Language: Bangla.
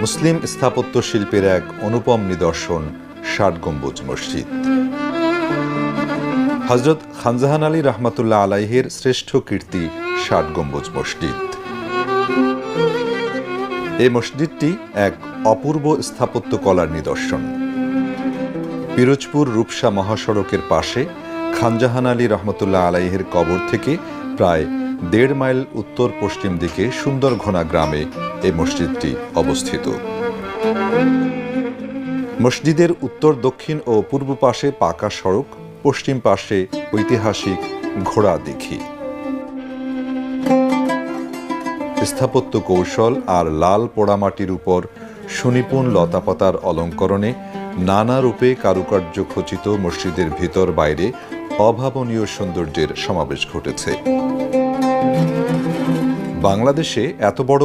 মুসলিম স্থাপত্য শিল্পের এক অনুপম নিদর্শন ৬০ গম্বুজ মসজিদ। হযরত খানজাহান আলী রহমাতুল্লাহ আলাইহির শ্রেষ্ঠ কীর্তি ৬০ গম্বুজ মসজিদ। এই মসজিদটি এক অপূর্ব স্থাপত্য কলার নিদর্শন। পিরোজপুর রূপসা মহাসড়কের পাশে খানজাহান আলী রহমতুল্লাহ আলাইহির কবর থেকে প্রায় ১.৫ মাইল উত্তর পশ্চিম দিকে সুন্দরঘোনা গ্রামে এই মসজিদটি অবস্থিত। মসজিদের উত্তর, দক্ষিণ ও পূর্ব পাশে পাকা সড়ক, পশ্চিম পাশে ঐতিহাসিক ঘোড়া দিঘি। স্থাপত্য কৌশল আর লাল পোড়ামাটির উপর সুনিপুণ লতাপাতার অলঙ্করণে নানা রূপে কারুকার্য খচিত মসজিদের ভিতর বাইরে অভাবনীয় সৌন্দর্যের সমাবেশ ঘটেছে। বাংলাদেশে এত বড়